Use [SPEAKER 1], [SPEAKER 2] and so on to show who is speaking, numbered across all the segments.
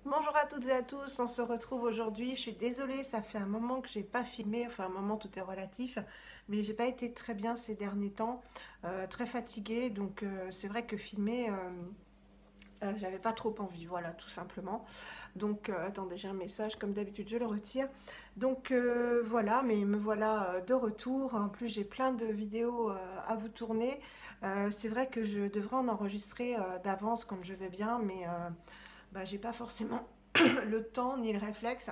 [SPEAKER 1] Bonjour à toutes et à tous, on se retrouve aujourd'hui. Je suis désolée, ça fait un moment que j'ai pas filmé, enfin un moment tout est relatif, mais j'ai pas été très bien ces derniers temps, très fatiguée, donc c'est vrai que filmer, j'avais pas trop envie, voilà, tout simplement. Donc attendez, j'ai un message, comme d'habitude je le retire. Donc voilà, mais me voilà de retour. En plus j'ai plein de vidéos à vous tourner. C'est vrai que je devrais en enregistrer d'avance quand je vais bien, mais bah, j'ai pas forcément le temps ni le réflexe.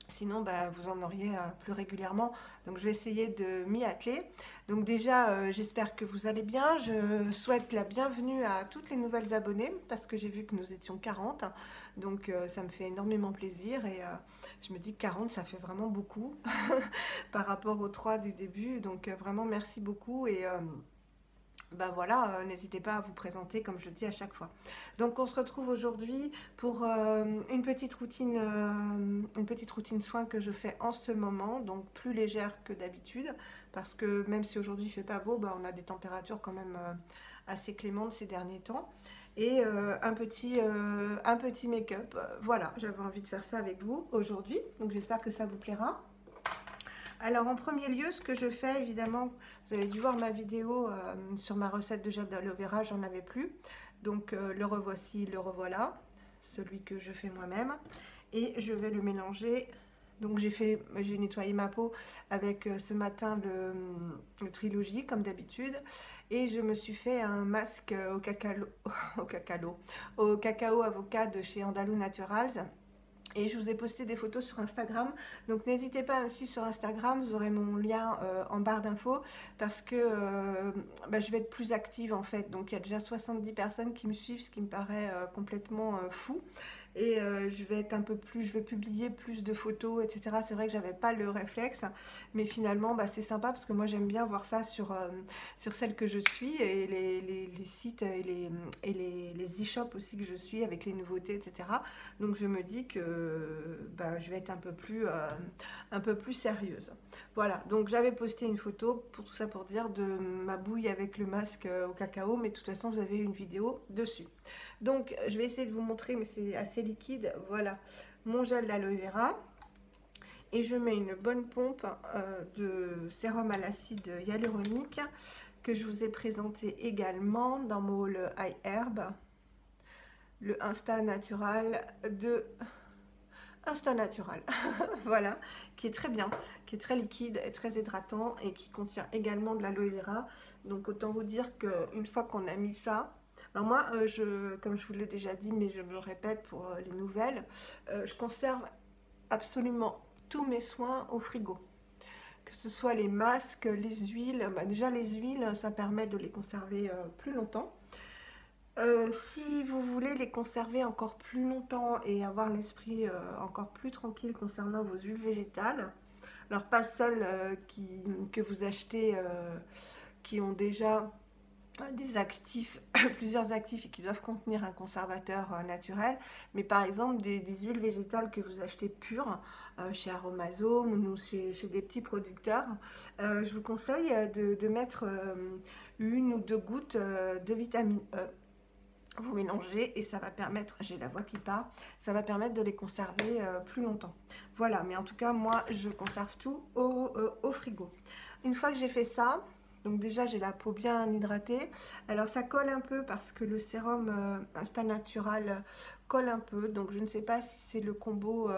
[SPEAKER 1] Sinon, bah, vous en auriez plus régulièrement. Donc, je vais essayer de m'y atteler. Donc, déjà, j'espère que vous allez bien. Je souhaite la bienvenue à toutes les nouvelles abonnées parce que j'ai vu que nous étions 40. Donc, ça me fait énormément plaisir. Et je me dis que 40, ça fait vraiment beaucoup par rapport aux 3 du début. Donc, vraiment, merci beaucoup. Et ben voilà, n'hésitez pas à vous présenter comme je le dis à chaque fois. Donc on se retrouve aujourd'hui pour une petite routine soin que je fais en ce moment, donc plus légère que d'habitude, parce que même si aujourd'hui il fait pas beau, ben, on a des températures quand même assez clémentes ces derniers temps. Et un petit make-up. Voilà, j'avais envie de faire ça avec vous aujourd'hui, donc j'espère que ça vous plaira. Alors en premier lieu, ce que je fais, évidemment, vous avez dû voir ma vidéo sur ma recette de gel d'aloe vera, j'en avais plus. Donc le revoici, le revoilà, celui que je fais moi-même. Et je vais le mélanger. Donc j'ai nettoyé ma peau avec ce matin le Trilogy comme d'habitude. Et je me suis fait un masque au cacao avocat de chez Andalou Naturals. Et je vous ai posté des photos sur Instagram. Donc n'hésitez pas à me suivre sur Instagram. Vous aurez mon lien en barre d'infos. Parce que bah, je vais être plus active en fait. Donc il y a déjà 70 personnes qui me suivent. Ce qui me paraît complètement fou. Et je vais être un peu plus, je vais publier plus de photos, etc. C'est vrai que j'avais pas le réflexe, mais finalement, bah, c'est sympa parce que moi j'aime bien voir ça sur celle que je suis et les sites les e-shops aussi que je suis avec les nouveautés, etc. Donc je me dis que bah, je vais être un peu plus sérieuse. Voilà, donc j'avais posté une photo pour tout ça pour dire de ma bouille avec le masque au cacao, mais de toute façon vous avez une vidéo dessus. Donc, je vais essayer de vous montrer, mais c'est assez liquide. Voilà, mon gel d'aloe vera. Et je mets une bonne pompe de sérum à l'acide hyaluronique que je vous ai présenté également dans mon haul High Herb. Le Insta Natural de Insta Natural. Voilà, qui est très bien, qui est très liquide et très hydratant et qui contient également de l'aloe vera. Donc autant vous dire qu'une fois qu'on a mis ça, alors moi, comme je vous l'ai déjà dit, mais je me le répète pour les nouvelles, je conserve absolument tous mes soins au frigo. Que ce soit les masques, les huiles, bah déjà les huiles, ça permet de les conserver plus longtemps. Si vous voulez les conserver encore plus longtemps et avoir l'esprit encore plus tranquille concernant vos huiles végétales, alors pas celles que vous achetez qui ont déjà des actifs, plusieurs actifs et qui doivent contenir un conservateur naturel, mais par exemple des huiles végétales que vous achetez pures chez Aromazone ou chez des petits producteurs, je vous conseille de mettre une ou deux gouttes de vitamine E. Vous mélangez et ça va permettre, j'ai la voix qui part, ça va permettre de les conserver plus longtemps. Voilà, mais en tout cas, moi, je conserve tout au frigo. Une fois que j'ai fait ça, donc déjà, j'ai la peau bien hydratée. Alors, ça colle un peu parce que le sérum Insta Natural colle un peu. Donc, je ne sais pas si c'est le combo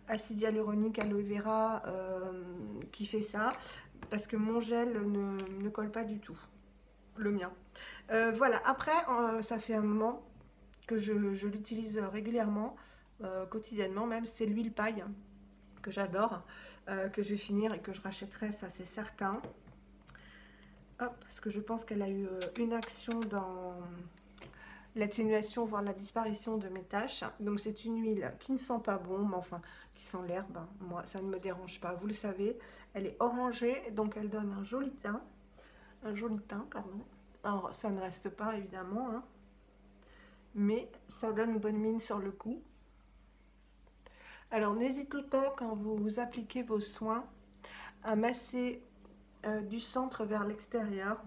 [SPEAKER 1] acide hyaluronique aloe vera qui fait ça. Parce que mon gel ne colle pas du tout. Le mien. Voilà, après, ça fait un moment que je l'utilise régulièrement, quotidiennement même, c'est l'huile paille que j'adore, que je vais finir et que je rachèterai, ça c'est certain. Hop, parce que je pense qu'elle a eu une action dans l'atténuation, voire la disparition de mes taches. Donc c'est une huile qui ne sent pas bon, mais enfin, qui sent l'herbe. Moi, ça ne me dérange pas, vous le savez. Elle est orangée, donc elle donne un joli teint, pardon. Alors, ça ne reste pas, évidemment, hein, mais ça donne une bonne mine sur le coup. Alors n'hésitez pas quand vous appliquez vos soins à masser du centre vers l'extérieur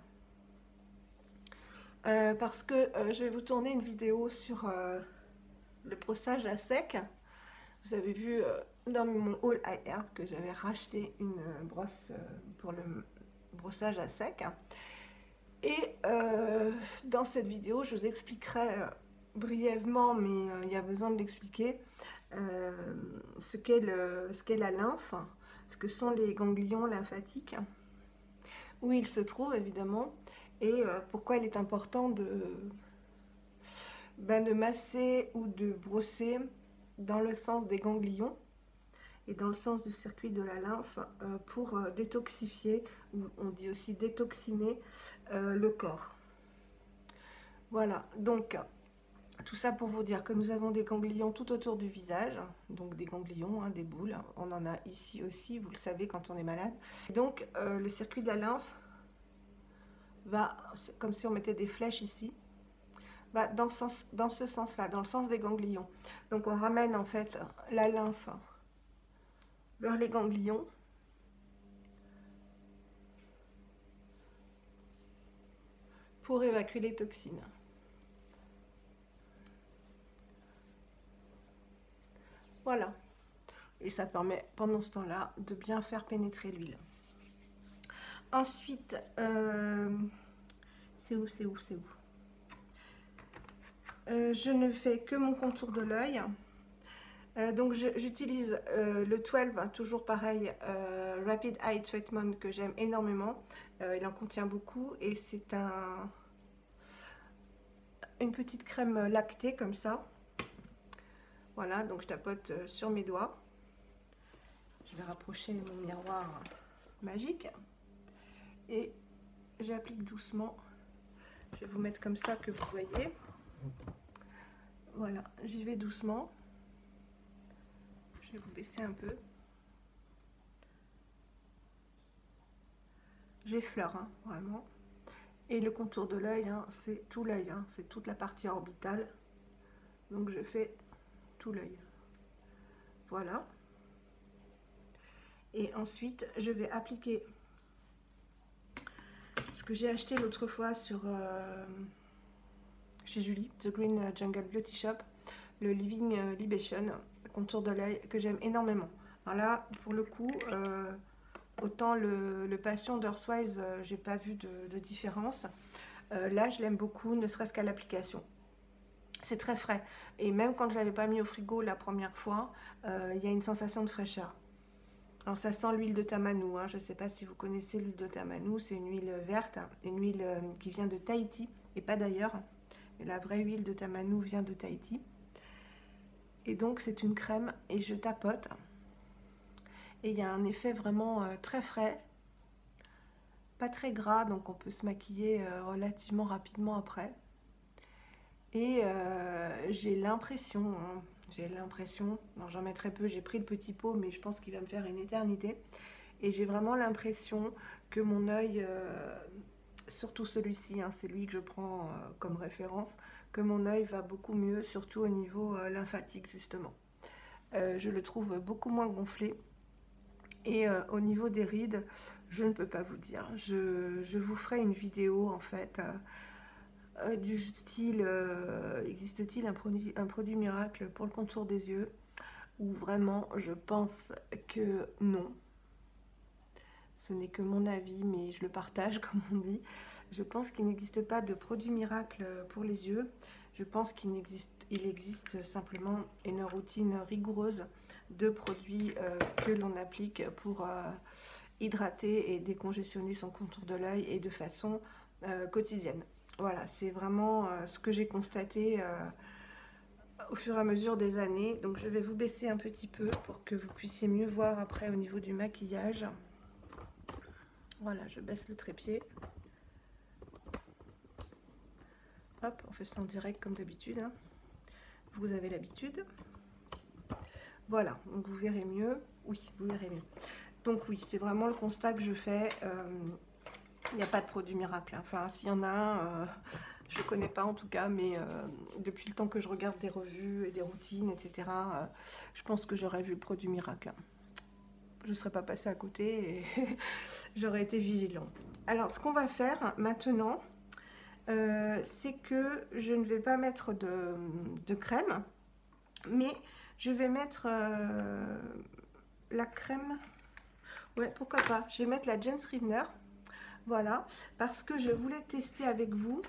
[SPEAKER 1] parce que je vais vous tourner une vidéo sur le brossage à sec. Vous avez vu dans mon haul à herbe que j'avais racheté une brosse pour le brossage à sec. Et dans cette vidéo, je vous expliquerai brièvement, mais il y a besoin de l'expliquer, ce qu'est la lymphe, ce que sont les ganglions lymphatiques, où ils se trouvent évidemment, et pourquoi il est important de masser ou de brosser dans le sens des ganglions et dans le sens du circuit de la lymphe pour détoxifier, ou on dit aussi détoxiner le corps. Voilà, donc tout ça pour vous dire que nous avons des ganglions tout autour du visage, donc des ganglions, hein, des boules, on en a ici aussi, vous le savez quand on est malade. Donc le circuit de la lymphe va, comme si on mettait des flèches ici, va dans ce sens-là, dans le sens des ganglions. Donc on ramène en fait la lymphe vers les ganglions. Pour évacuer les toxines. Voilà. Et ça permet pendant ce temps-là de bien faire pénétrer l'huile. Ensuite, c'est où je ne fais que mon contour de l'œil. Donc j'utilise le 12, toujours pareil, Rapid Eye Treatment, que j'aime énormément. Il en contient beaucoup et c'est une petite crème lactée comme ça. Voilà, donc je tapote sur mes doigts. Je vais rapprocher mon miroir magique et j'applique doucement. Je vais vous mettre comme ça que vous voyez. Voilà, j'y vais doucement. Je vais vous baisser un peu. J'effleure, hein, vraiment. Et le contour de l'œil, hein, c'est tout l'œil, hein, c'est toute la partie orbitale. Donc je fais tout l'œil. Voilà. Et ensuite, je vais appliquer ce que j'ai acheté l'autre fois sur chez Julie, The Green Jungle Beauty Shop, le Living Libation, contour de l'œil, que j'aime énormément. Alors là, pour le coup, autant le Passion d'Earthwise, j'ai pas vu de différence. Là, je l'aime beaucoup, ne serait-ce qu'à l'application. C'est très frais. Et même quand je l'avais pas mis au frigo la première fois, il y a une sensation de fraîcheur. Alors ça sent l'huile de tamanou, hein. Je ne sais pas si vous connaissez l'huile de tamanou, c'est une huile verte, une huile qui vient de Tahiti et pas d'ailleurs. La vraie huile de tamanou vient de Tahiti. Et donc c'est une crème et je tapote. Et il y a un effet vraiment très frais, pas très gras, donc on peut se maquiller relativement rapidement après. Et j'ai l'impression, alors j'en mets très peu, j'ai pris le petit pot, mais je pense qu'il va me faire une éternité. Et j'ai vraiment l'impression que mon œil, surtout celui-ci, hein, c'est lui que je prends comme référence, que mon œil va beaucoup mieux, surtout au niveau lymphatique justement. Je le trouve beaucoup moins gonflé. Et au niveau des rides, je ne peux pas vous dire. Je vous ferai une vidéo en fait du style existe-t-il un produit miracle pour le contour des yeux, où vraiment je pense que non. Ce n'est que mon avis, mais je le partage comme on dit. Je pense qu'il n'existe pas de produit miracle pour les yeux. Je pense qu'il existe simplement une routine rigoureuse de produits que l'on applique pour hydrater et décongestionner son contour de l'œil et de façon quotidienne. Voilà, c'est vraiment ce que j'ai constaté au fur et à mesure des années. Donc je vais vous baisser un petit peu pour que vous puissiez mieux voir après au niveau du maquillage. Voilà, je baisse le trépied. Hop, on fait ça en direct comme d'habitude, hein. Vous avez l'habitude. Voilà, donc vous verrez mieux. Oui, vous verrez mieux. Donc oui, c'est vraiment le constat que je fais. Il n'y a pas de produit miracle, hein. Enfin, s'il y en a un, je ne connais pas en tout cas, mais depuis le temps que je regarde des revues et des routines, etc., je pense que j'aurais vu le produit miracle. Je ne serais pas passée à côté et j'aurais été vigilante. Alors, ce qu'on va faire maintenant, c'est que je ne vais pas mettre de crème. Mais je vais mettre la crème. Ouais, pourquoi pas. Je vais mettre la Jens Rivener. Voilà, parce que je voulais tester avec vous.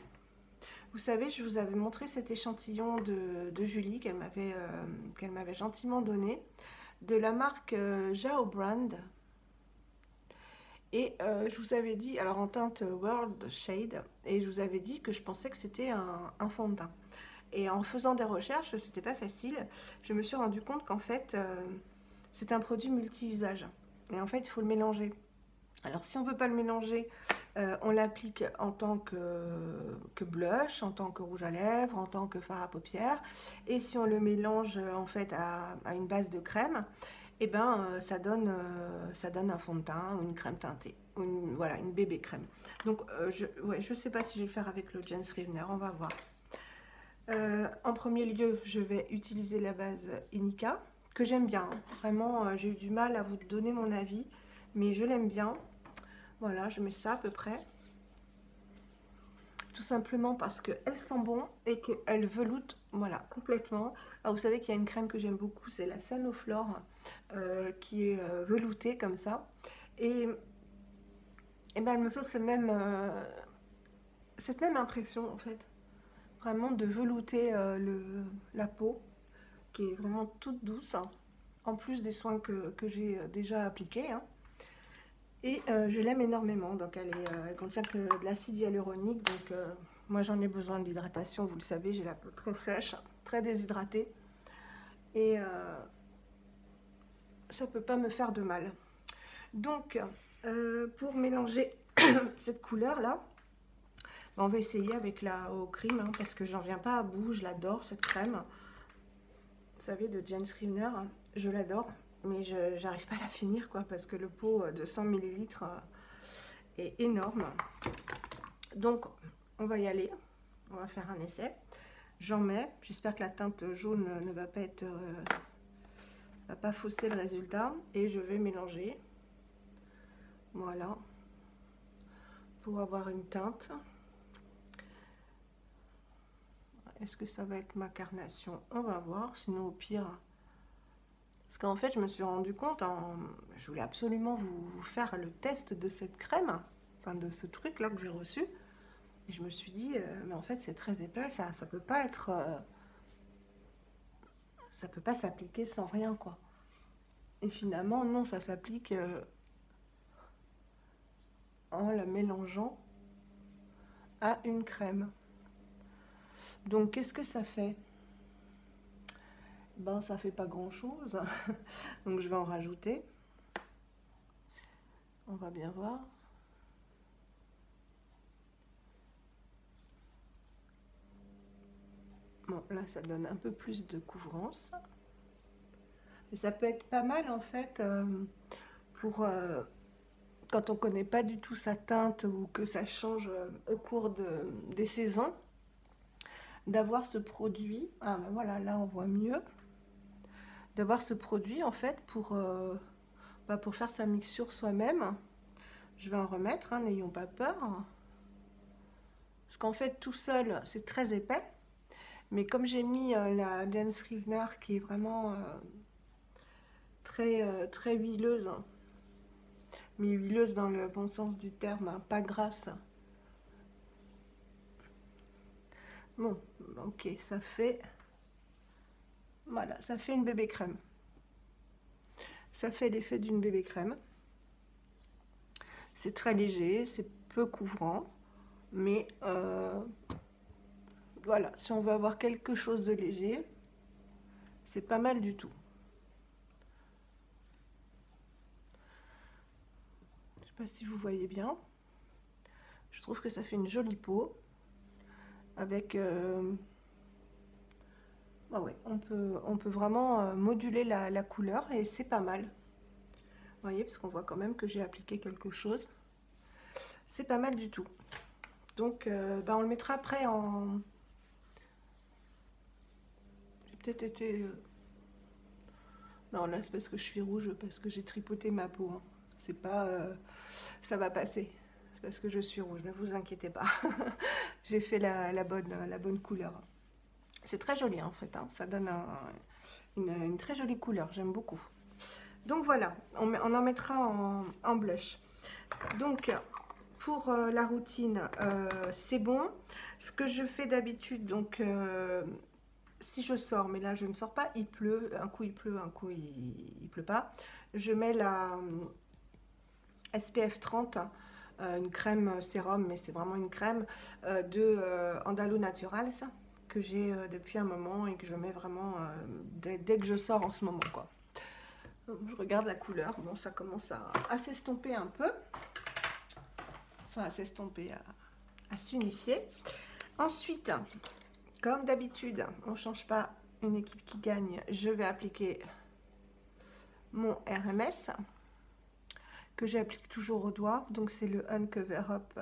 [SPEAKER 1] Vous savez, je vous avais montré cet échantillon de Julie qu'elle m'avait gentiment donné, de la marque Jao Brand. Et je vous avais dit, alors en teinte World Shade, et je vous avais dit que je pensais que c'était un fond de teint. Et en faisant des recherches, c'était pas facile. Je me suis rendu compte qu'en fait, c'est un produit multi-usage. Et en fait, il faut le mélanger. Alors, si on ne veut pas le mélanger, on l'applique en tant que blush, en tant que rouge à lèvres, en tant que fard à paupières. Et si on le mélange en fait à une base de crème, et ben, ça donne un fond de teint ou une crème teintée. Ou voilà, une bébé crème. Donc, je sais pas si je vais le faire avec le Jens Rivener, on va voir. En premier lieu, je vais utiliser la base Inica, que j'aime bien. Vraiment, j'ai eu du mal à vous donner mon avis, mais je l'aime bien. Voilà, je mets ça à peu près. Tout simplement parce qu'elle sent bon et qu'elle veloute, voilà, complètement. Alors, vous savez qu'il y a une crème que j'aime beaucoup, c'est la Sanoflore, qui est veloutée comme ça. Et ben, elle me fait cette même impression, en fait. Vraiment de velouter la peau, qui est vraiment toute douce, hein, en plus des soins que j'ai déjà appliqués. Hein. Et je l'aime énormément, donc elle contient que de l'acide hyaluronique, donc moi j'en ai besoin d'hydratation, vous le savez, j'ai la peau très sèche, très déshydratée, et ça peut pas me faire de mal. Donc pour mélanger cette couleur là, on va essayer avec la Eau Cream, hein, parce que j'en viens pas à bout, je l'adore cette crème. Vous savez, de Jens Rivener, hein, je l'adore, mais je n'arrive pas à la finir, quoi, parce que le pot de 100 ml est énorme. Donc, on va y aller, on va faire un essai. J'en mets, j'espère que la teinte jaune ne va pas être, va pas fausser le résultat, et je vais mélanger, voilà, pour avoir une teinte. Est-ce que ça va être ma carnation? On va voir, sinon au pire... Parce qu'en fait, je me suis rendu compte, je voulais absolument vous faire le test de cette crème, enfin de ce truc-là que j'ai reçu. Et je me suis dit, mais en fait, c'est très épais, ça peut pas être... ça peut pas s'appliquer sans rien, quoi. Et finalement, non, ça s'applique en la mélangeant à une crème. Donc, qu'est-ce que ça fait? Ben, ça fait pas grand-chose. Donc, je vais en rajouter. On va bien voir. Bon, là, ça donne un peu plus de couvrance. Et ça peut être pas mal, en fait, pour... quand on connaît pas du tout sa teinte ou que ça change au cours des saisons, d'avoir ce produit, ah ben voilà, là on voit mieux, d'avoir ce produit en fait pour faire sa mixture soi-même. Je vais en remettre, hein, n'ayons pas peur, parce qu'en fait tout seul c'est très épais, mais comme j'ai mis la Jens Rivener qui est vraiment très huileuse, hein, mais huileuse dans le bon sens du terme, hein, pas grasse. Bon, ok, ça fait... Voilà, ça fait une bébé crème. Ça fait l'effet d'une bébé crème. C'est très léger, c'est peu couvrant, mais voilà, si on veut avoir quelque chose de léger, c'est pas mal du tout. Je sais pas si vous voyez bien. Je trouve que ça fait une jolie peau. Avec... ah ouais, on peut vraiment moduler la couleur et c'est pas mal. Vous voyez, parce qu'on voit quand même que j'ai appliqué quelque chose. C'est pas mal du tout. Donc, on le mettra après en... J'ai peut-être été... Non, là, c'est parce que je suis rouge, parce que j'ai tripoté ma peau. Hein. C'est pas... ça va passer. C'est parce que je suis rouge, ne vous inquiétez pas. J'ai fait la bonne couleur. C'est très joli en fait, hein. Ça donne une très jolie couleur, j'aime beaucoup. Donc voilà, on en mettra en blush. Donc pour la routine, c'est bon. Ce que je fais d'habitude, donc si je sors, mais là je ne sors pas, il pleut, un coup il pleut, un coup il pleut pas. Je mets la SPF 30, une crème sérum, mais c'est vraiment une crème de Andalou Naturals que j'ai depuis un moment et que je mets vraiment dès que je sors en ce moment, quoi. Je regarde la couleur, bon ça commence à s'estomper un peu, enfin à s'estomper, à s'unifier. Ensuite, comme d'habitude, on ne change pas une équipe qui gagne, je vais appliquer mon RMS que j'applique toujours au doigt, donc c'est le Uncover Up.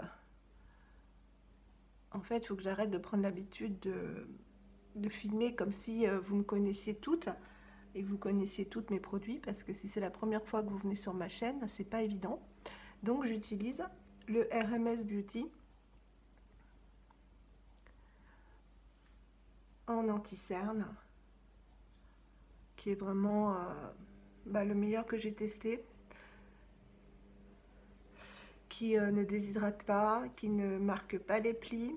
[SPEAKER 1] En fait, il faut que j'arrête de prendre l'habitude de filmer comme si vous me connaissiez toutes et que vous connaissiez tous mes produits, parce que si c'est la première fois que vous venez sur ma chaîne, c'est pas évident. Donc j'utilise le RMS Beauty en anti-cerne, qui est vraiment le meilleur que j'ai testé, qui ne déshydrate pas, qui ne marque pas les plis,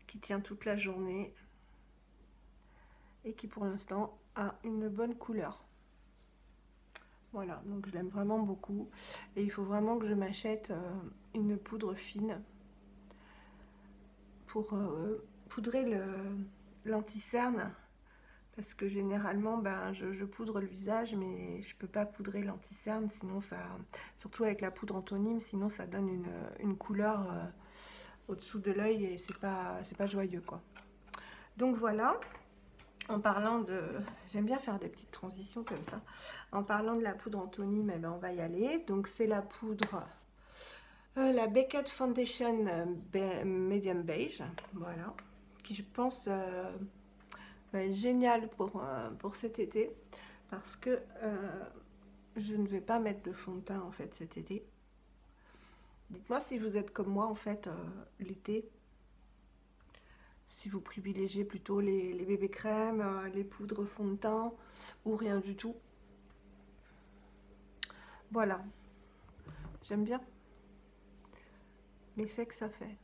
[SPEAKER 1] qui tient toute la journée et qui pour l'instant a une bonne couleur. Voilà, donc je l'aime vraiment beaucoup et il faut vraiment que je m'achète une poudre fine pour poudrer l'anti-cerne, parce que généralement je poudre le visage mais je peux pas poudrer l'anti-cerne, sinon ça, surtout avec la poudre Antonine, sinon ça donne une couleur au-dessous de l'œil et c'est pas joyeux, quoi. Donc voilà, en parlant de, j'aime bien faire des petites transitions comme ça, en parlant de la poudre Antonine, eh ben on va y aller. Donc c'est la poudre la Beckett Foundation Medium Beige, voilà, qui je pense va être géniale pour cet été, parce que je ne vais pas mettre de fond de teint en fait cet été. Dites-moi si vous êtes comme moi en fait l'été, si vous privilégiez plutôt les bébés crèmes, les poudres fond de teint ou rien du tout. Voilà, j'aime bien l'effet que ça fait.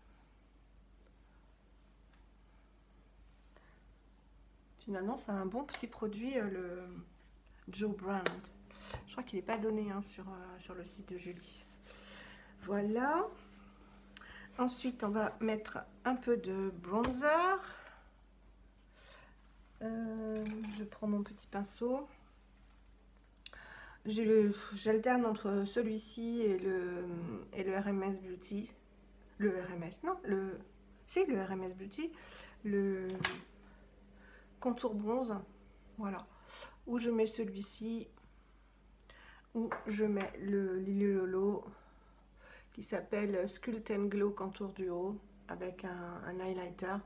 [SPEAKER 1] Finalement, c'est un bon petit produit, le Joe Brand. Je crois qu'il n'est pas donné hein, sur le site de Julie. Voilà. Ensuite, on va mettre un peu de bronzer. Je prends mon petit pinceau. J'alterne entre celui-ci et le RMS Beauty. Le RMS, non, c'est le RMS Beauty. Le contour bronze, voilà, où je mets celui-ci, où je mets le Lily Lolo qui s'appelle Sculpt and Glow Contour du haut, avec un highlighter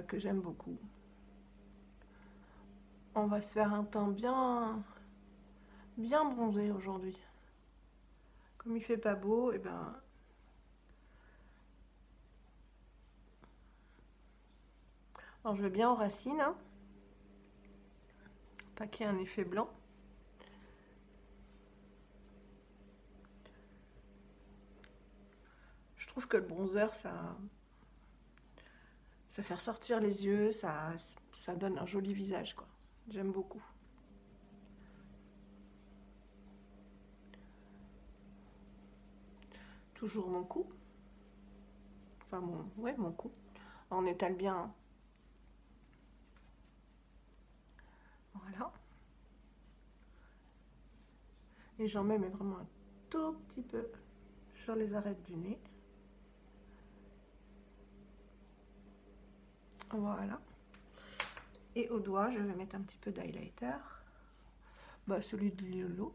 [SPEAKER 1] que j'aime beaucoup. On va se faire un teint bien bronzé aujourd'hui. Comme il fait pas beau, et ben alors je vais bien en racine, hein. Pas qu'il y ait un effet blanc. Je trouve que le bronzer, ça fait ressortir les yeux, ça donne un joli visage, quoi. J'aime beaucoup. Toujours mon cou. Enfin, mon cou. On étale bien. Voilà. Et j'en mets mais vraiment un tout petit peu sur les arêtes du nez. Voilà. Et au doigt, je vais mettre un petit peu d'highlighter. Celui de Lilo.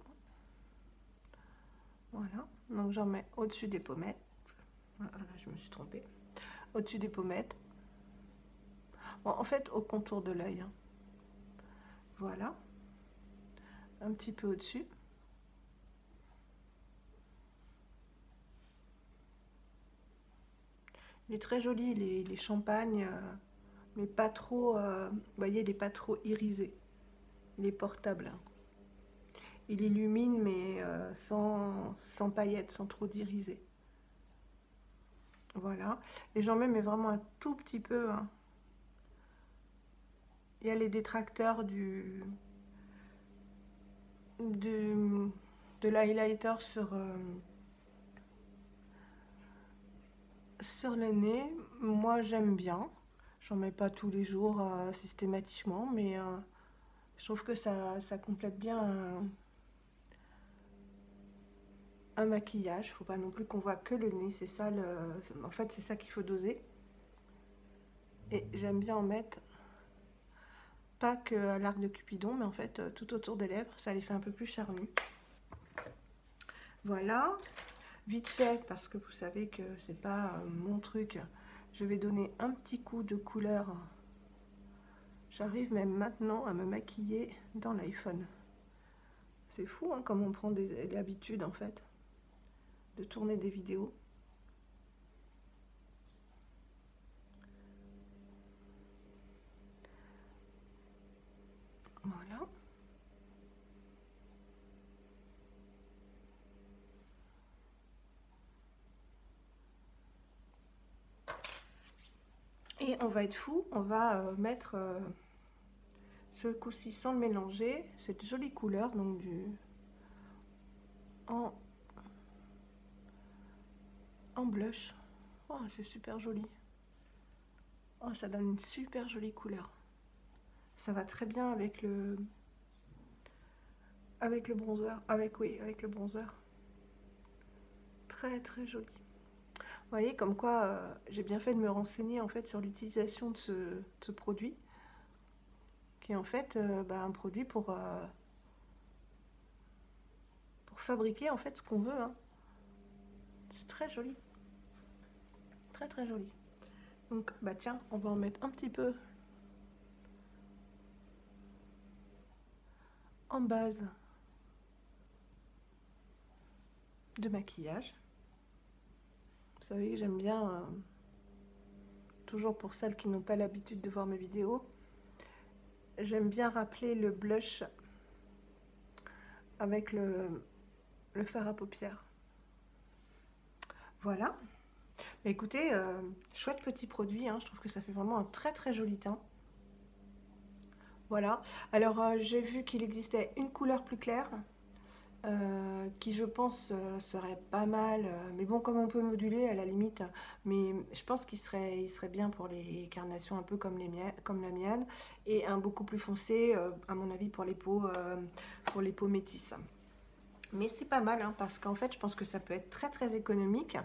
[SPEAKER 1] Voilà. Donc j'en mets au-dessus des pommettes. Voilà, je me suis trompée. Au-dessus des pommettes. Bon, en fait, au contour de l'œil. Hein. Voilà. Un petit peu au-dessus. Il est très joli, les champagnes. mais pas trop, vous voyez, il n'est pas trop irisé. Il est portable, hein. Il illumine, mais sans paillettes, sans trop d'iriser. Voilà. Et j'en mets mais vraiment un tout petit peu, hein. Il y a les détracteurs de l'highlighter sur le nez. Moi, j'aime bien. J'en mets pas tous les jours systématiquement, mais je trouve que ça complète bien un maquillage. Faut pas non plus qu'on voit que le nez. C'est ça, en fait, c'est ça qu'il faut doser. Et j'aime bien en mettre pas que à l'arc de Cupidon, mais en fait tout autour des lèvres. Ça les fait un peu plus charnues. Voilà. Vite fait, parce que vous savez que c'est pas mon truc, je vais donner un petit coup de couleur. J'arrive même maintenant à me maquiller dans l'iPhone. C'est fou, hein, comme on prend l'habitude en fait de tourner des vidéos. Voilà. Et on va être fou, on va mettre ce coup-ci sans le mélanger, cette jolie couleur, donc en blush. Oh, c'est super joli. Oh, ça donne une super jolie couleur. Ça va très bien avec le bronzer. Avec le bronzer. Très très joli. Vous voyez comme quoi j'ai bien fait de me renseigner en fait sur l'utilisation de ce produit, qui est en fait un produit pour fabriquer en fait ce qu'on veut, hein. C'est très joli, très très joli. Donc bah tiens, on va en mettre un petit peu en base de maquillage. Vous savez que j'aime bien, toujours pour celles qui n'ont pas l'habitude de voir mes vidéos, j'aime bien rappeler le blush avec le fard à paupières. Voilà. Mais écoutez, chouette petit produit, hein, je trouve que ça fait vraiment un très très joli teint. Voilà. Alors j'ai vu qu'il existait une couleur plus claire, qui je pense serait pas mal, mais bon, comme on peut moduler à la limite, mais je pense qu'il serait bien pour les carnations un peu comme la mienne, et un beaucoup plus foncé à mon avis pour les peaux métisses. Mais c'est pas mal, hein, parce qu'en fait je pense que ça peut être très très économique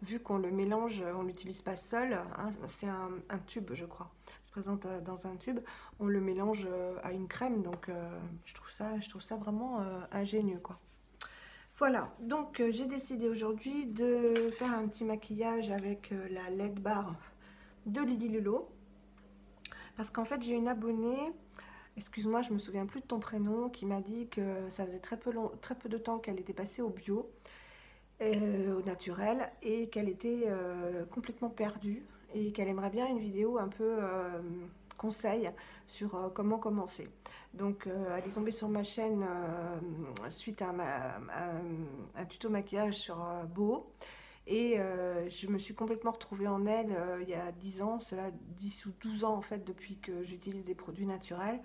[SPEAKER 1] vu qu'on le mélange, on l'utilise pas seul, hein, c'est un tube je crois, ça se présente dans un tube, on le mélange à une crème, donc je trouve ça vraiment ingénieux quoi. Voilà, donc j'ai décidé aujourd'hui de faire un petit maquillage avec la LED Bar de Lily Lelo, parce qu'en fait j'ai une abonnée, excuse-moi je me souviens plus de ton prénom, qui m'a dit que ça faisait très peu de temps qu'elle était passée au bio, au naturel, et qu'elle était complètement perdue, et qu'elle aimerait bien une vidéo un peu conseil sur comment commencer. Donc elle est tombée sur ma chaîne suite à un tuto maquillage sur Beau, et je me suis complètement retrouvée en elle il y a 10 ans, cela 10 ou 12 ans en fait, depuis que j'utilise des produits naturels.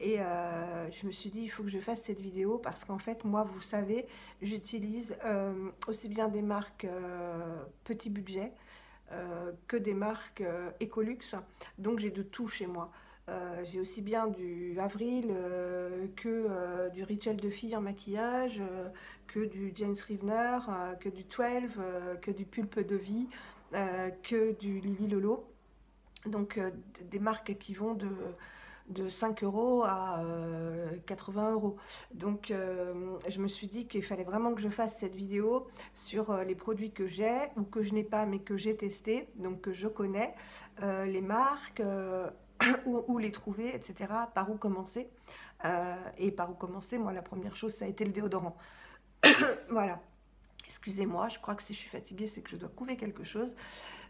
[SPEAKER 1] Et je me suis dit, il faut que je fasse cette vidéo parce qu'en fait, moi, vous savez, j'utilise aussi bien des marques petit budget que des marques Ecolux. Donc, j'ai de tout chez moi. J'ai aussi bien du Avril que du Rituel de filles en maquillage, que du James Rivner, que du 12, que du Pulpe de Vie, que du Lily Lolo. Donc, des marques qui vont de 5 € à 80 €. Donc je me suis dit qu'il fallait vraiment que je fasse cette vidéo sur les produits que j'ai ou que je n'ai pas mais que j'ai testé, donc que je connais, les marques, où les trouver, etc. Par où commencer. Et par où commencer, moi la première chose ça a été le déodorant. Voilà. Excusez-moi, je crois que si je suis fatiguée, c'est que je dois couver quelque chose.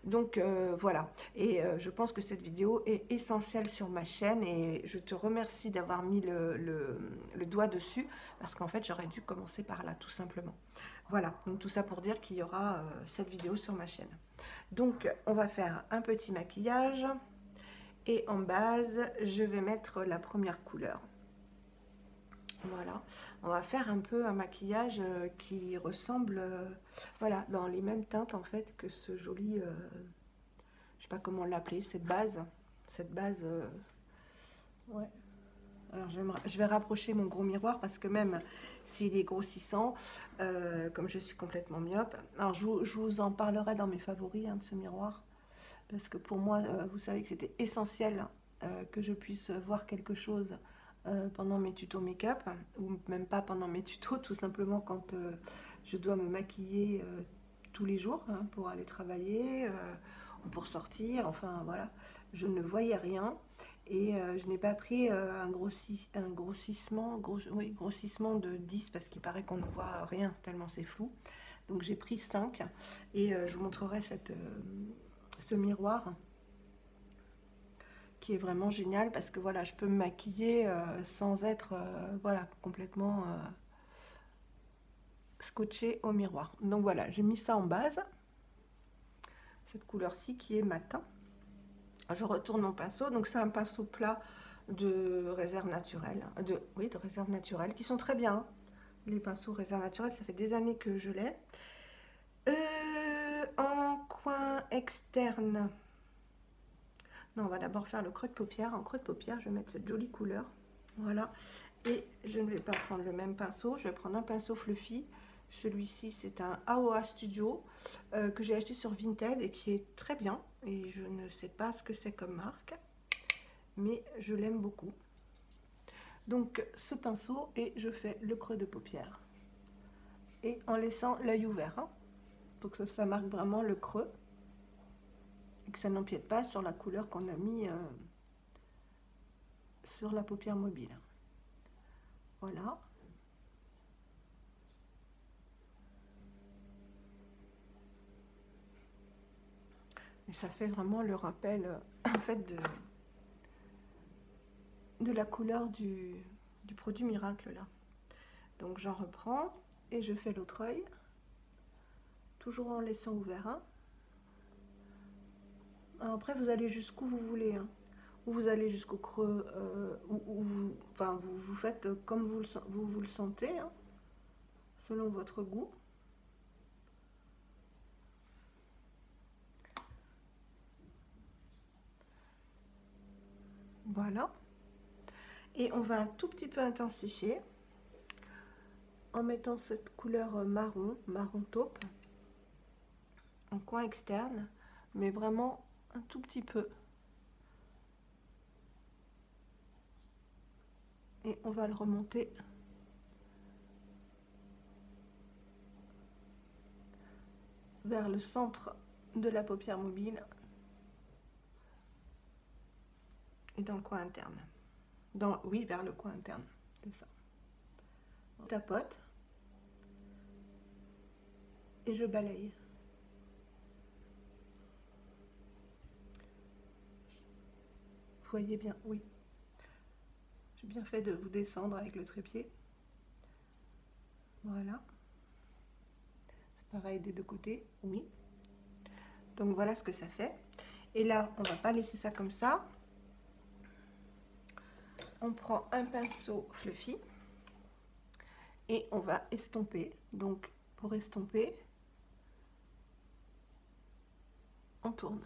[SPEAKER 1] Donc voilà, et je pense que cette vidéo est essentielle sur ma chaîne et je te remercie d'avoir mis le doigt dessus parce qu'en fait j'aurais dû commencer par là tout simplement. Voilà, donc tout ça pour dire qu'il y aura cette vidéo sur ma chaîne. Donc on va faire un petit maquillage et en base je vais mettre la première couleur. Voilà, on va faire un peu un maquillage qui ressemble, voilà, dans les mêmes teintes en fait que ce joli, je sais pas comment l'appeler, cette base, ouais. Alors je vais rapprocher mon gros miroir parce que même s'il est grossissant, comme je suis complètement myope, alors je vous en parlerai dans mes favoris hein, de ce miroir, parce que pour moi, vous savez que c'était essentiel que je puisse voir quelque chose pendant mes tutos make-up, ou même pas pendant mes tutos, tout simplement quand je dois me maquiller tous les jours hein, pour aller travailler ou pour sortir, enfin voilà, je ne voyais rien et je n'ai pas pris un grossissement de 10 parce qu'il paraît qu'on ne voit rien tellement c'est flou, donc j'ai pris 5 et je vous montrerai ce miroir qui est vraiment génial parce que voilà, je peux me maquiller sans être voilà, complètement scotché au miroir. Donc voilà, j'ai mis ça en base, cette couleur-ci qui est matin. Je retourne mon pinceau, donc c'est un pinceau plat de réserve naturelle, de réserve naturelle, qui sont très bien. Les pinceaux réserve naturelle, ça fait des années que je l'ai. En coin externe, non, on va d'abord faire le creux de paupière. En creux de paupière, je vais mettre cette jolie couleur. Voilà. Et je ne vais pas prendre le même pinceau. Je vais prendre un pinceau fluffy. Celui-ci, c'est un AOA Studio que j'ai acheté sur Vinted et qui est très bien. Et je ne sais pas ce que c'est comme marque, mais je l'aime beaucoup. Donc, ce pinceau et je fais le creux de paupière. Et en laissant l'œil ouvert, hein, pour que ça marque vraiment le creux. Et que ça n'empiète pas sur la couleur qu'on a mis sur la paupière mobile. Voilà. Et ça fait vraiment le rappel en fait de la couleur du produit miracle là. Donc j'en reprends et je fais l'autre œil, toujours en laissant ouvert. Hein. Après vous allez jusqu'où vous voulez. Hein. Ou vous allez jusqu'au creux, enfin, vous faites comme vous le sentez, hein, selon votre goût. Voilà. Et on va un tout petit peu intensifier en mettant cette couleur marron taupe, en coin externe, mais vraiment un tout petit peu. Et on va le remonter vers le centre de la paupière mobile et dans le coin interne. Oui, vers le coin interne, c'est ça. On tapote et je balaye. Vous voyez bien, oui. J'ai bien fait de vous descendre avec le trépied. Voilà. C'est pareil des deux côtés, oui. Donc voilà ce que ça fait. Et là, on va pas laisser ça comme ça. On prend un pinceau fluffy et on va estomper. Donc pour estomper, on tourne.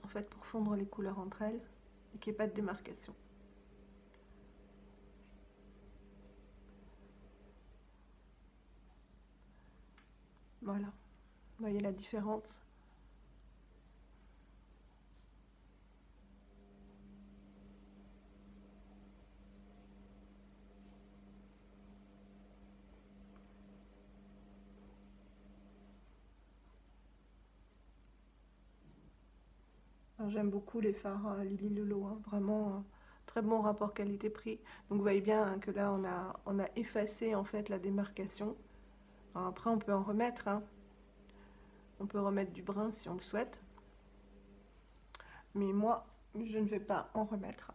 [SPEAKER 1] En fait, pour fondre les couleurs entre elles et qu'il n'y ait pas de démarcation. Voilà, vous voyez la différence. J'aime beaucoup les fards Lily Lelo, hein, vraiment très bon rapport qualité-prix. Donc vous voyez bien hein, que là on a effacé en fait la démarcation. Alors, après on peut en remettre, hein, On peut remettre du brun si on le souhaite. Mais moi, je ne vais pas en remettre.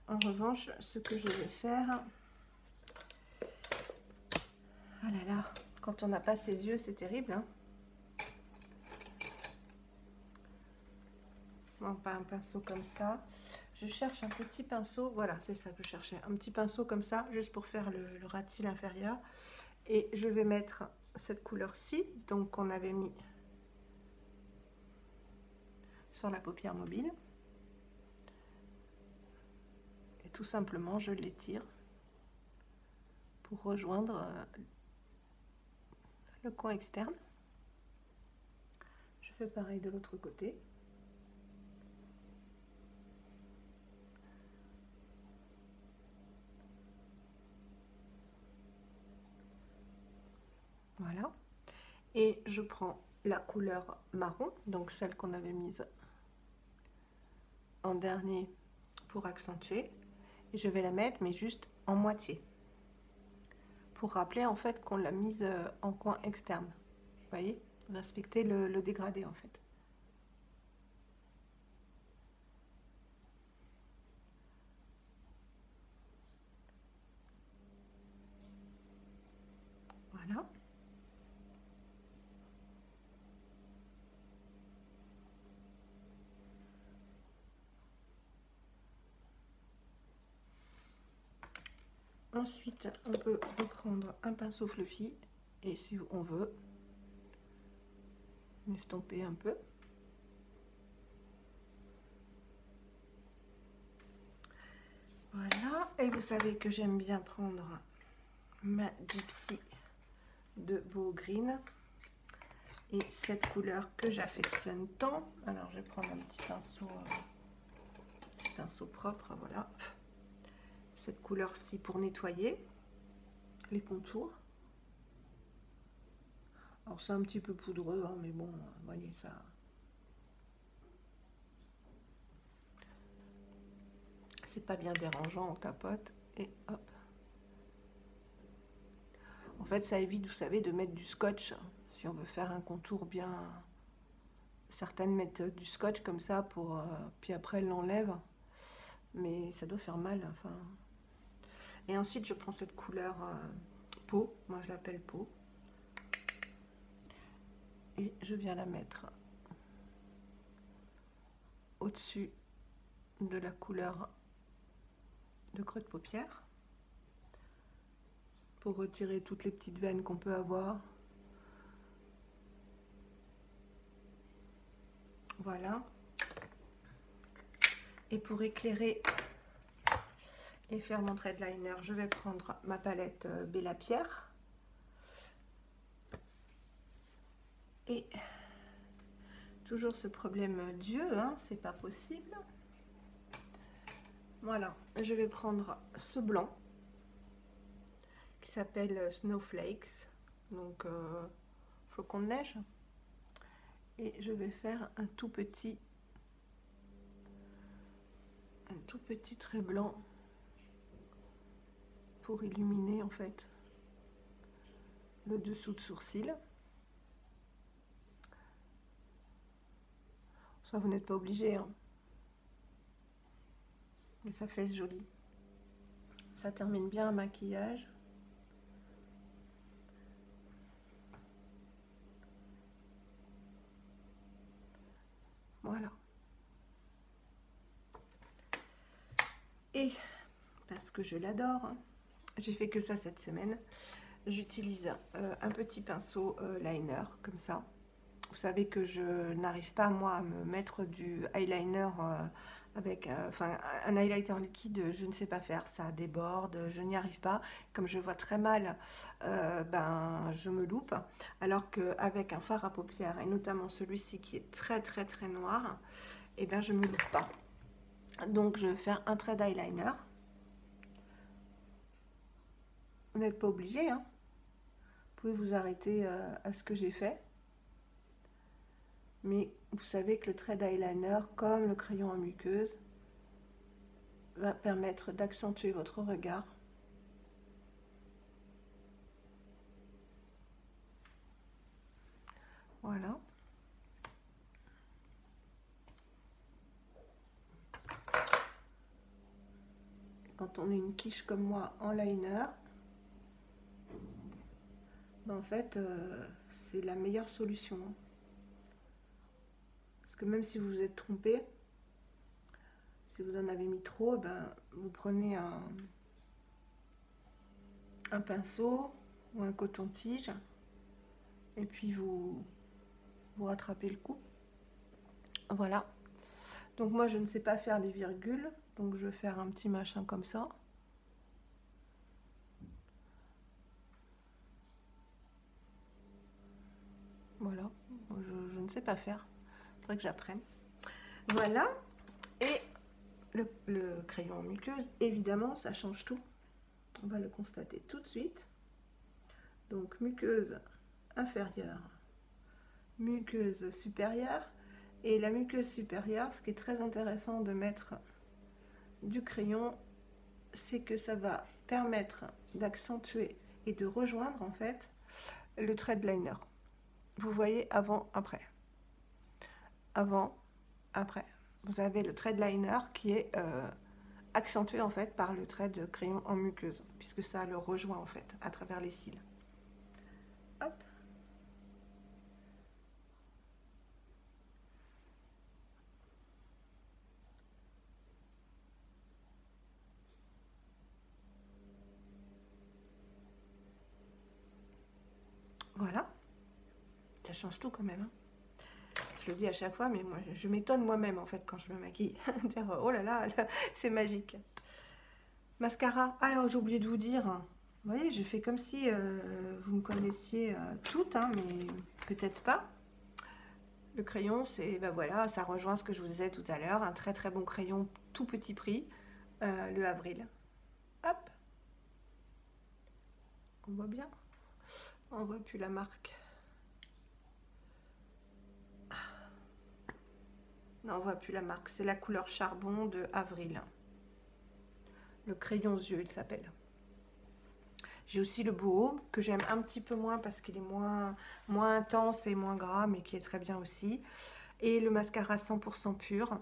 [SPEAKER 1] En revanche, ce que je vais faire... Ah là là, quand on n'a pas ses yeux, c'est terrible, hein. Non, pas un pinceau comme ça. Je cherche un petit pinceau. Voilà, c'est ça que je cherchais. Un petit pinceau comme ça, juste pour faire le ras de cils inférieur. Et je vais mettre cette couleur-ci, donc qu'on avait mis sur la paupière mobile. Et tout simplement, je l'étire pour rejoindre le coin externe. Je fais pareil de l'autre côté. Voilà. Et je prends la couleur marron, donc celle qu'on avait mise en dernier pour accentuer. Et je vais la mettre, mais juste en moitié. Pour rappeler en fait qu'on l'a mise en coin externe. Vous voyez? Respecter le dégradé en fait. Voilà. Ensuite, on peut reprendre un pinceau fluffy et si on veut, estomper un peu. Voilà, et vous savez que j'aime bien prendre ma Gypsy de Beau Green et cette couleur que j'affectionne tant. Alors je vais prendre un petit pinceau propre, voilà. Cette couleur-ci pour nettoyer les contours. Alors c'est un petit peu poudreux, hein, mais bon, vous voyez ça. C'est pas bien dérangeant, on tapote et hop. En fait, ça évite, vous savez, de mettre du scotch si on veut faire un contour bien. Certaines mettent du scotch comme ça pour, puis après elles l'enlèvent, mais ça doit faire mal. Enfin. Et ensuite, je prends cette couleur peau, moi je l'appelle peau, et je viens la mettre au-dessus de la couleur de creux de paupière pour retirer toutes les petites veines qu'on peut avoir. Voilà. Et pour éclairer et faire mon trait de liner, je vais prendre ma palette Bella Pierre. Et toujours ce problème d'yeux, hein, c'est pas possible. Voilà, je vais prendre ce blanc qui s'appelle Snowflakes, donc flocon de neige. Et je vais faire un tout petit trait blanc pour illuminer en fait le dessous de sourcil. Ça, vous n'êtes pas obligé, hein. Mais ça fait joli. Ça termine bien un maquillage. Voilà. Et parce que je l'adore, hein, j'ai fait que ça cette semaine. J'utilise un petit pinceau liner comme ça. Vous savez que je n'arrive pas moi à me mettre du eyeliner avec un highlighter liquide, je ne sais pas faire, ça déborde, je n'y arrive pas. Comme je vois très mal, ben je me loupe. Alors qu'avec un fard à paupières, et notamment celui-ci qui est très noir, et ben je me loupe pas. Donc je vais faire un trait d'eyeliner. Vous n'êtes pas obligé, hein. Vous pouvez vous arrêter à ce que j'ai fait. Mais vous savez que le trait d'eyeliner, comme le crayon en muqueuse, va permettre d'accentuer votre regard. Voilà. Quand on a une quiche comme moi en liner, ben en fait, c'est la meilleure solution. Parce que même si vous vous êtes trompé, si vous en avez mis trop, ben, vous prenez un pinceau ou un coton-tige et puis vous rattrapez le coup. Voilà. Donc moi je ne sais pas faire les virgules, donc je vais faire un petit machin comme ça. Voilà, je ne sais pas faire, il faudrait que j'apprenne. Voilà, et le crayon en muqueuse, évidemment, ça change tout. On va le constater tout de suite. Donc muqueuse inférieure, muqueuse supérieure. Et la muqueuse supérieure, ce qui est très intéressant de mettre du crayon, c'est que ça va permettre d'accentuer et de rejoindre en fait le trait de liner. Vous voyez avant, après. Avant, après. Vous avez le trait de liner qui est accentué en fait par le trait de crayon en muqueuse, puisque ça le rejoint en fait à travers les cils. Hop. Voilà. Ça change tout quand même. Hein. Je le dis à chaque fois, mais moi, je m'étonne moi-même en fait quand je me maquille. Dire, oh là là, c'est magique. Mascara. Alors, j'ai oublié de vous dire. Vous voyez, je fais comme si vous me connaissiez toutes, hein, mais peut-être pas. Le crayon, c'est, ben voilà, ça rejoint ce que je vous disais tout à l'heure. Un très très bon crayon, tout petit prix, le Avril. Hop. On voit bien. On voit plus la marque. Non, on voit plus la marque. C'est la couleur charbon de Avril. Le crayon aux yeux, il s'appelle. J'ai aussi le Boho, que j'aime un petit peu moins parce qu'il est moins intense et moins gras, mais qui est très bien aussi. Et le mascara 100% pur,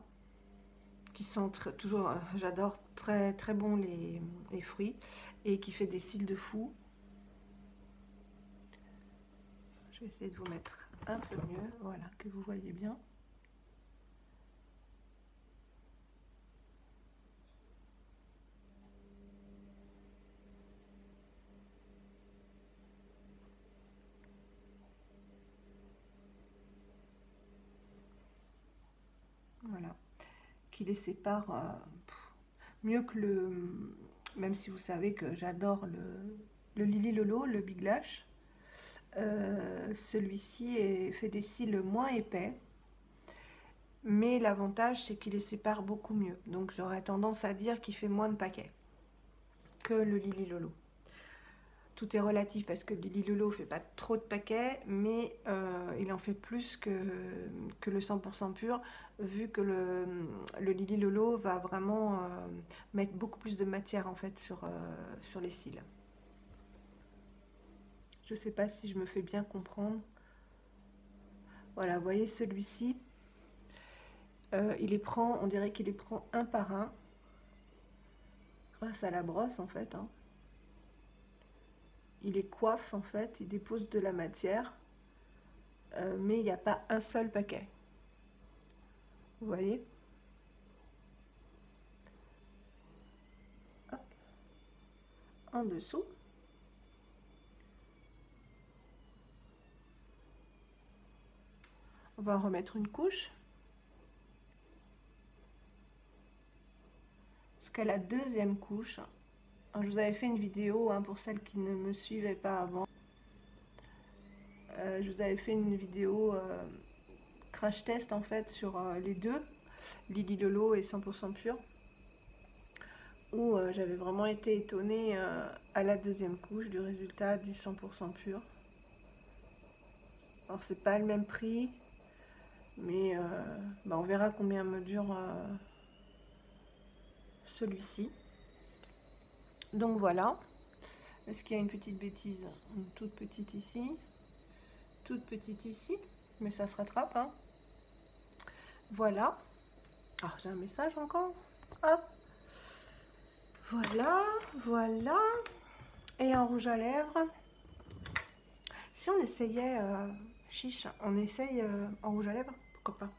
[SPEAKER 1] qui sent toujours, j'adore, très très bon les fruits, et qui fait des cils de fou. Je vais essayer de vous mettre un peu mieux, voilà, que vous voyez bien. Voilà, qui les sépare mieux que le... Même si vous savez que j'adore le Lily Lolo, le Big Lash. Celui-ci fait des cils moins épais. Mais l'avantage, c'est qu'il les sépare beaucoup mieux. Donc j'aurais tendance à dire qu'il fait moins de paquets que le Lily Lolo. Tout est relatif parce que le Lily Lolo fait pas trop de paquets, mais il en fait plus que le 100% pur, vu que le Lily Lolo va vraiment mettre beaucoup plus de matière en fait sur les cils. Je sais pas si je me fais bien comprendre. Voilà, vous voyez celui-ci, il les prend, on dirait qu'il les prend un par un, grâce à la brosse en fait. Hein. Il les coiffe en fait, il dépose de la matière, mais il n'y a pas un seul paquet. Vous voyez? Hop. En dessous. On va en remettre une couche. Jusqu'à la deuxième couche. Alors, je vous avais fait une vidéo hein, pour celles qui ne me suivaient pas avant. Je vous avais fait une vidéo crash test en fait sur les deux, Lily Lolo et 100% pur, où j'avais vraiment été étonnée à la deuxième couche du résultat du 100% pur. Alors c'est pas le même prix, mais bah, on verra combien me dure celui-ci. Donc voilà. Est-ce qu'il y a une petite bêtise? Une toute petite ici. Toute petite ici. mais ça se rattrape, hein. Voilà. Ah, j'ai un message encore. Hop. Voilà, voilà. Et en rouge à lèvres, si on essayait, chiche, on essaye en rouge à lèvres, pourquoi pas.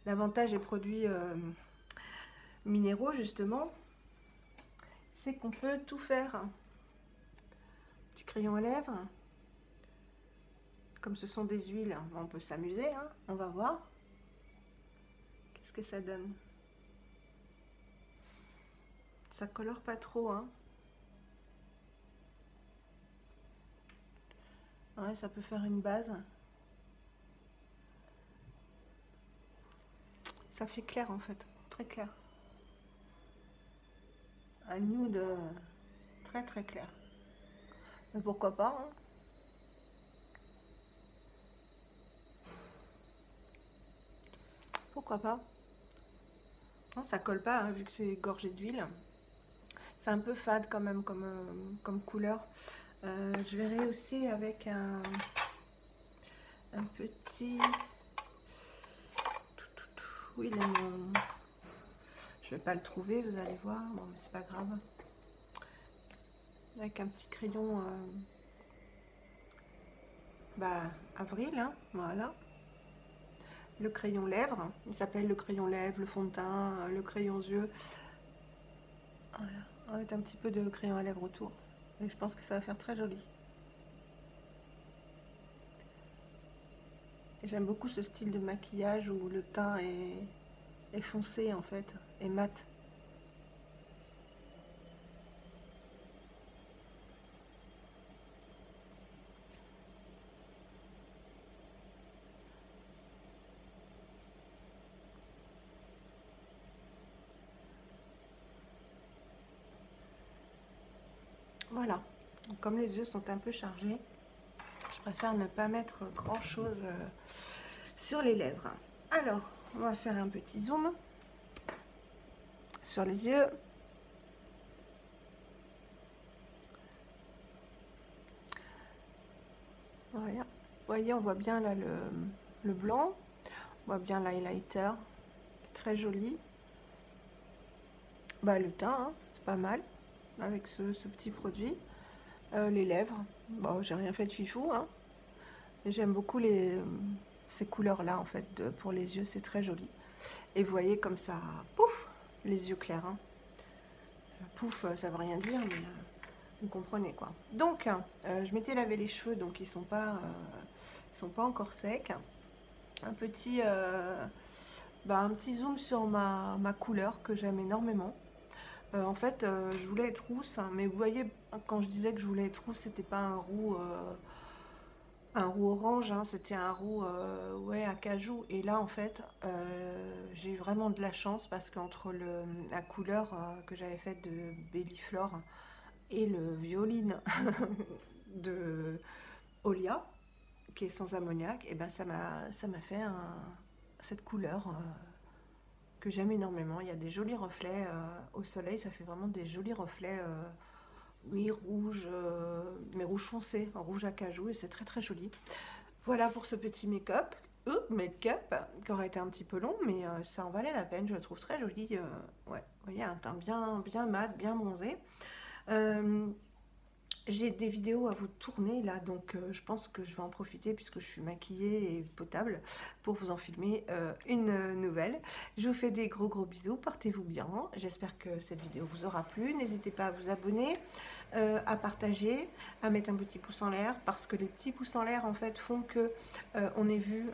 [SPEAKER 1] L'avantage des produits minéraux, justement, c'est qu'on peut tout faire. Petit crayon à lèvres. Comme ce sont des huiles, on peut s'amuser, hein. On va voir. Qu'est-ce que ça donne? Ça colore pas trop, hein. Ouais, ça peut faire une base. Ça fait clair en fait, très clair. Un nude très très clair. Mais pourquoi pas, hein. Pourquoi pas? Non, ça colle pas, hein, vu que c'est gorgé d'huile. C'est un peu fade quand même comme couleur. Je verrai aussi avec un petit... Oui, il est mon... Je vais pas le trouver, vous allez voir. Bon, mais c'est pas grave. Avec un petit crayon... avril, hein, voilà. Le crayon lèvres, il s'appelle le crayon lèvres, le fond de teint, le crayon yeux. Voilà, avec un petit peu de crayon à lèvres autour. Et je pense que ça va faire très joli. J'aime beaucoup ce style de maquillage où le teint est foncé en fait, et mat. Voilà, donc, comme les yeux sont un peu chargés, je préfère ne pas mettre grand chose sur les lèvres. Alors, on va faire un petit zoom sur les yeux. Voilà. Vous voyez, on voit bien là le blanc, on voit bien l'highlighter, très joli. Bah, le teint, hein, c'est pas mal avec ce petit produit. Les lèvres, bon, j'ai rien fait de fifou, hein. J'aime beaucoup ces couleurs là en fait pour les yeux, c'est très joli. Et vous voyez comme ça, pouf, les yeux clairs, hein. Pouf, ça veut rien dire, mais vous comprenez quoi. Donc, je m'étais lavé les cheveux, donc ils sont pas encore secs. Un petit zoom sur ma couleur que j'aime énormément. En fait, je voulais être rousse, hein, mais vous voyez, quand je disais que je voulais être rousse, c'était pas un roux orange, hein, c'était un roux ouais, acajou. Et là, en fait, j'ai eu vraiment de la chance parce qu'entre la couleur que j'avais faite de Belliflore et le violine de Olia, qui est sans ammoniac, et ben ça m'a fait cette couleur que j'aime énormément. Il y a des jolis reflets au soleil, ça fait vraiment des jolis reflets, oui, rouge, mais rouge foncé, en rouge acajou, et c'est très très joli. Voilà pour ce petit make-up. Qui aurait été un petit peu long, mais ça en valait la peine, je le trouve très joli. Ouais, vous voyez, un teint bien mat, bien bronzé. J'ai des vidéos à vous tourner là, donc je pense que je vais en profiter puisque je suis maquillée et potable pour vous en filmer une nouvelle. Je vous fais des gros bisous, portez-vous bien. J'espère que cette vidéo vous aura plu. N'hésitez pas à vous abonner, à partager, à mettre un petit pouce en l'air parce que les petits pouces en l'air en fait font que on est vu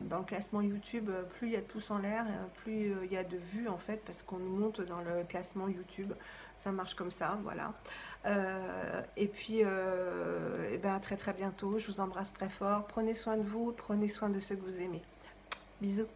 [SPEAKER 1] dans le classement YouTube. Plus il y a de pouces en l'air, plus il y a de vues en fait parce qu'on nous monte dans le classement YouTube. Ça marche comme ça, voilà. Et puis, ben à très bientôt. Je vous embrasse très fort. Prenez soin de vous, prenez soin de ceux que vous aimez. Bisous.